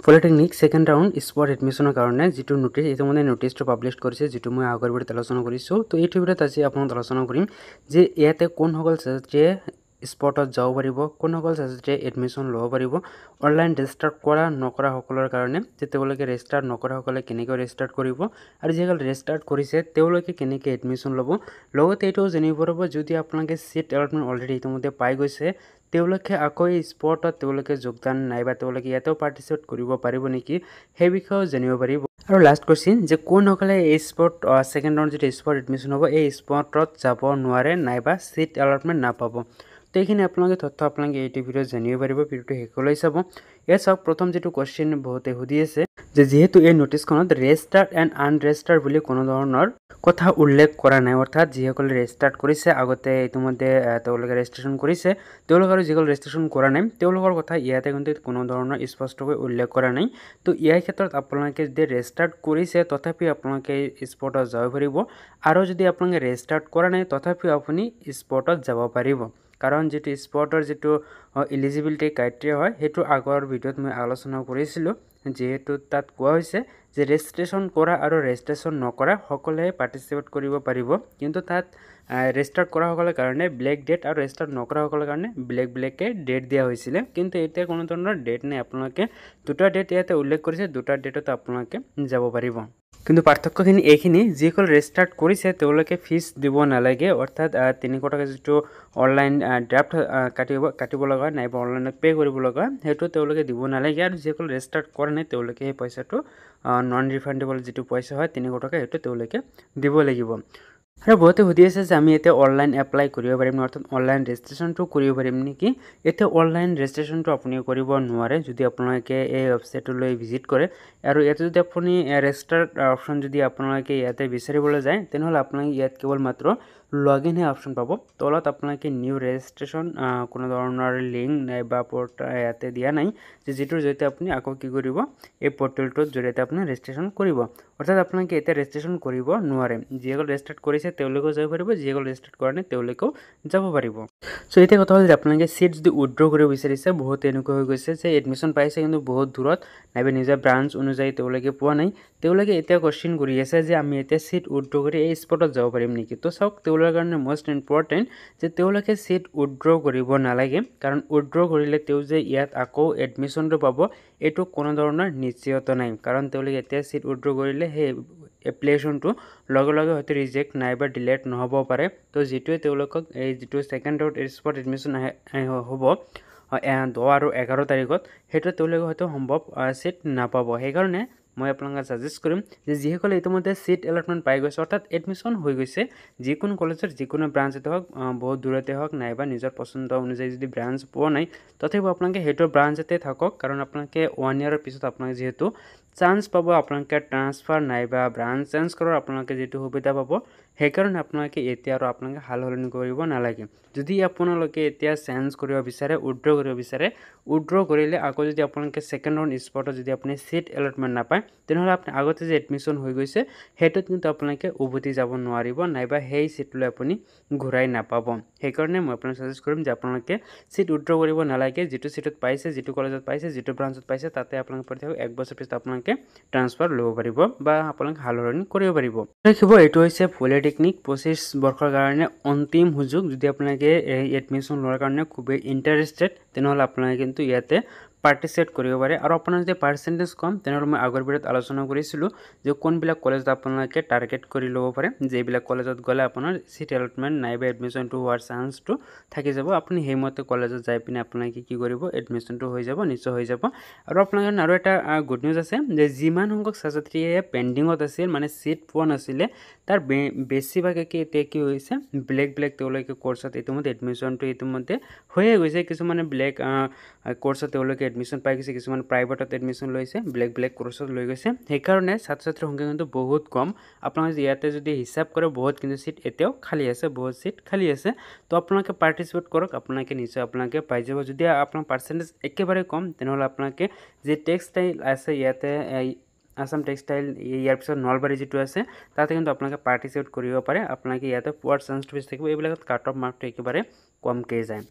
polytechnic second round spot এডমিশনৰ কাৰণে যেটো notice ইতিমধ্যে নোটিছটো পাব্লিছ কৰিছে যেটো মই আগৰ ভিডিঅ'ত আলোচনা কৰিছো তো এই ভিডিঅ'ত আজি আপোনাক আলোচনা কৰিম যে ইয়াতে কোন সকল ছাত্ৰীয়ে স্পটত যাব পাৰিব কোন সকল ছাত্ৰীয়ে এডমিশন ল'ব পাৰিব অনলাইন ৰেজিষ্টাৰ কৰা নকৰা সকলৰ কাৰণে যে তেওঁলোকে ৰেজিষ্টাৰ নকৰা সকলে কেনেকৈ ৰেজিষ্টাৰ কৰিব আৰু যিসকল ৰেজিষ্টাৰ কৰিছে তেওঁলোকে কেনেকৈ এডমিশন ল'ব লগতে এইটো জানিব পাৰিব যদি আপোনালোকে সিট এলটমেন্ট অলৰেডি ইতিমধ্যে পাই গৈছে তেওঁলোকে আকৌ স্পটত তেওঁলোকে যোগদান নাইবা তেওঁলোকে ইয়াতেও পাৰ্টিচিপেট কৰিব পাৰিব নেকি সেই বিষয়ে জানিব পাৰিব আৰু লাষ্ট কোৱেশ্চন যে কোন সকলে এই স্পট সেকেন্ড ৰাউন্ড যেটো স্পট এডমিশন হ'ব এই স্পটত যাব নোৱাৰে নাইবা সিট এলটমেন্ট নাপাব তো এইখিনি আপোনালোকে তথ্য আপোনালোকে এই ভিডিঅ'ত জানিব পাৰিব ভিডিঅ'টো শেষলৈ চাব ইয়াত চাওক প্ৰথম যেটো কোৱেশ্চন বহুতে সুধি আছে যে যেহেতু এই নোটিছখনত ৰেজিষ্টাৰ এণ্ড আনৰেজিষ্টাৰ বুলি কোনো ধৰণৰ কথা উল্লেখ কৰা নাই অৰ্থাৎ যিসকলে ৰেজিষ্টাৰ কৰিছে আগতে ইতিমধ্যে তেওঁলোকে ৰেজিষ্ট্ৰেচন কৰিছে তেওঁলোক আৰু যিসকল ৰেজিষ্ট্ৰেচন কৰা নাই তেওঁলোকৰ কথা ইয়াতে কিন্তু কোনো ধৰণৰ স্পষ্টকৈ উল্লেখ কৰা নাই তো ইয়াৰ ক্ষেত্ৰত আপোনালোকে যদি ৰেজিষ্টাৰ কৰিছে তথাপি আপোনালোকে স্পটত যাব পাৰিব আৰু যদি আপোনালোকে ৰেজিষ্টাৰ কৰা নাই তথাপি আপুনি স্পটত যাব পাৰিব কাৰণ যেটো স্পটৰ যেটো এলিজিবিলিটি ক্ৰাইটেৰিয়া হয় হেতু আগৰ ভিডিঅ'ত মই আলোচনা কৰিছিলো যেহেতু তাত কোৱা হৈছে যে ৰেজিষ্ট্ৰেচন কৰা আৰু ৰেজিষ্ট্ৰেচন নকৰা সকলে পাৰ্টিচিপেট কৰিব পাৰিব কিন্তু তাত ৰেজিষ্টাৰ কৰা সকলৰ কাৰণে ব্লেক ডেট আৰু ৰেজিষ্টাৰ নকৰা সকলৰ কাৰণে ব্লেক ডেট দিয়া হৈছিল কিন্তু এতিয়া কোনো ধৰণৰ ডেট নাই আপোনালোকে দুটা ডেট ইয়াতে উল্লেখ কৰিছে দুটা ডেটত আপোনালোকে যাব পাৰিব কিন্তু পাৰ্থক্যখিনি এইখিনি যিসকল ৰেজিষ্টাৰ কৰিছে তেওঁলোকে ফিজ দিব নালাগে অৰ্থাৎ 300 টকা যেটো অনলাইন ড্ৰাফট কাটিব লগা নাইবা অনলাইনত পে কৰিব লগা হেতু তেওঁলোকে দিব নালাগে আৰু যিসকল ৰেজিষ্টাৰ কৰা নাই তেওঁলোকে এই পইচাটো নন ৰিফান্ডেবল যেটো পইচা হয় 300 টকা হেতু তেওঁলোকে দিব লাগিব আৰু বহুতে সুধি আছে যে আমি এতিয়া অনলাইন এপ্লাই কৰিব পাৰিম অৰ্থাৎ অনলাইন ৰেজিষ্ট্ৰেচনটো কৰিব পাৰিম নেকি এতিয়া অনলাইন ৰেজিষ্ট্ৰেচনটো আপুনি কৰিব নোৱাৰে যদি আপোনালোকে এই ৱেবছাইটলৈ ভিজিট কৰে আৰু ইয়াতে যদি আপুনি ৰেজিষ্টাৰ অপচন যদি আপোনালোকে ইয়াতে বিচাৰিবলৈ যায় তেনেহলে আপোনালোকে ইয়াত কেৱল মাত্ৰ লগইন হে অপচন পাব তলত আপোনালোকে নিউ ৰেজিষ্ট্ৰেচন কোনো ধৰণৰ লিংক নাইবা পৰ্টাল ইয়াতে দিয়া নাই যেটোৰ জৰিয়তে আপুনি আকৌ কি কৰিব এই পৰ্টেলটোৰ জৰিয়তে আপুনি ৰেজিষ্ট্ৰেচন কৰিব অৰ্থাৎ আপোনালোকে এতিয়া ৰেজিষ্ট্ৰেচন কৰিব নোৱাৰে যিসকল ৰেজিষ্টাৰ কৰিছে তেওঁলোকেও যাব পাৰিব যিসকল ৰেজিষ্টাৰ কৰা নাই তেওঁলোকেও যাব পাৰিব সো এতিয়া কথা হ'ল যে আপোনালোকে সিট যদি উইথড্ৰ কৰিব বিচাৰিছে বহুত এনেকুৱা হৈ গৈছে যে এডমিশন পাইছে কিন্তু বহুত দূৰত নাইবা নিজৰ ব্ৰাঞ্চ অনুযায়ী তেওঁলোকে পোৱা নাই তেওঁলোকে এতিয়া কোৱেশ্চন কৰি আছে যে আমি এতিয়া সিট উইথড্ৰ কৰি এই স্পটত যাব পাৰিম নেকি তো চাওক তেওঁলোকৰ কাৰণে মোষ্ট ইম্পৰ্টেন্ট যে তেওঁলোকে সিট উইথড্ৰ কৰিব নালাগে কাৰণ উইথড্ৰ কৰিলে তেওঁ যে ইয়াত আকৌ এডমিশনটো পাব এটো কোনো ধৰণৰ নিশ্চয়তা নাই কাৰণ তেওঁলোকে এতিয়া সিট উইথড্ৰ কৰিলে সেই এপ্লিকেশনটো লগে লগে হয়তো ৰিজেক্ট নাইবা ডিলেট নহব পাৰে তো যেটোৱে তেওঁলোকক এই যেটো সেকেন্ড ৰাউন্ড স্পট এডমিশন হ'ব 10 আৰু 11 তাৰিখত হেতু তেওঁলোকে হয়তো সম্ভৱ সিট নাপাব সেই কাৰণে মই আপোনাক সাজেষ্ট কৰিম যে যিসকলে ইতিমধ্যে সিট এলটমেন্ট পাই গৈছে অৰ্থাৎ এডমিশন হৈ গৈছে যিকোনো কলেজৰ যিকোনো ব্ৰাঞ্চতে হওক বহুত দূৰতে হওক নাইবা নিজৰ পছন্দ অনুযায়ী যদি ব্ৰাঞ্চ পোৱা নাই তথাপি আপোনালোকে হেতু ব্ৰাঞ্চতে থাকক কাৰণ আপোনালোকে 1 ইয়াৰৰ পিছত আপোনালোকে যেহেতু চান্স পাব আপোনালোকে ট্ৰান্সফাৰ নাইবা ব্ৰাঞ্চ চেঞ্জ কৰাৰ আপোনালোকে যেটো সুবিধা পাব সেই কাৰণে আপোনালোকে এতিয়া আৰু আপোনালোকে হালহলনি কৰিব নালাগে যদি আপোনালোকে এতিয়া চেঞ্জ কৰিব বিচাৰে উইথড্ৰ কৰিব বিচাৰে উইথড্ৰ কৰিলে আকৌ যদি আপোনালোকে সেকেন্ড ৰাউন্ড স্পটত যদি আপুনি সিট এলটমেন্ট নাপায় তেনেহলে আপুনি আগতে যে এডমিশন হৈ গৈছে হেতুত কিন্তু আপোনালোকে উভতি যাব নোৱাৰিব নাইবা সেই সিটলৈ আপুনি ঘূৰাই নাপাব সেই কাৰণে মই আপোনাক সাজেষ্ট কৰিম যে আপোনালোকে সিট উইথড্ৰ কৰিব নালাগে যেটো সিটত পাইছে যেটো কলেজত পাইছে যেটো ব্ৰাঞ্চত পাইছে তাতে আপোনালোকে পঢ়ি থাকক এক বছৰ পিছত আপোনালোকে ট্ৰান্সফাৰ ল'ব পাৰিব বা আপোনালোকে হালহলনি কৰিব পাৰিব দেখিব এটো হৈছে পলিটেকনিক 25 বৰ্ষৰ কাৰণে অন্তিম সুযোগ যদি আপোনালোকে এই এডমিশন লোৱাৰ কাৰণে খুবেই ইন্টাৰেষ্টেড তেনেহলে আপোনালোকে কিন্তু ইয়াতে পাৰ্টিচিপেট কৰিব পাৰে আৰু আপোনাৰ যদি পাৰ্সেন্টেজ কম তেনেহলে মই আগৰ ভিডিঅ'ত আলোচনা কৰিছিলো যে কোনবিলাক কলেজত আপোনালোকে টাৰ্গেট কৰি ল'ব পাৰে যেবিলাক কলেজত গলে আপোনাৰ সিট এলটমেন্ট নাইবা এডমিশনটো হোৱাৰ চান্সটো থাকি যাব আপুনি হেমতে কলেজত যাই পিনে আপোনালোকে কি কৰিব এডমিশনটো হৈ যাব নিশ্চয় হৈ যাব আৰু আপোনালোকৰ আৰু এটা গুড নিউজ আছে যে যিমান সংখ্যক ছাত্ৰীয়ে পেন্ডিংত আছিল মানে সিট পোৱা নাছিলে তাৰ বেছিভাগে কি এতিয়া কি হৈছে ব্লেক তেওঁলোকে কোৰ্সত ইতিমধ্যে এডমিশনটো ইতিমধ্যে হৈয়ে গৈছে কিছুমানে ব্লেক কোৰ্সত তেওঁলোকে এডমিশন পাই গৈছে কিছুমান প্ৰাইভেটত এডমিশন লৈছে ব্লেক কোৰ্সত লৈ গৈছে সেই কাৰণে ছাত্ৰীৰ সংখ্যা কিন্তু বহুত কম আপোনালোকে ইয়াতে যদি হিসাব কৰে বহুত কিন্তু সিট এতিয়াও খালি আছে বহুত সিট খালি আছে তো আপোনালোকে পাৰ্টিচিপেট কৰক আপোনালোকে নিশ্চয় আপোনালোকে পাই যাব যদি আপোনাৰ পাৰ্সেন্টেজ একেবাৰে কম তেনেহলে আপোনালোকে যে টেক্সটাইল আছে ইয়াতে আসাম টেক্সটাইল ইয়াৰ পিছত নলবাৰী যেটো আছে তাতে কিন্তু আপোনালোকে পাৰ্টিচিপেট কৰিব পাৰে আপোনালোকে ইয়াতে পোৱাৰ চান্সটো বেছি থাকিব এইবিলাকত কাট অফ মাৰ্কটো একেবাৰে কমকৈ যায়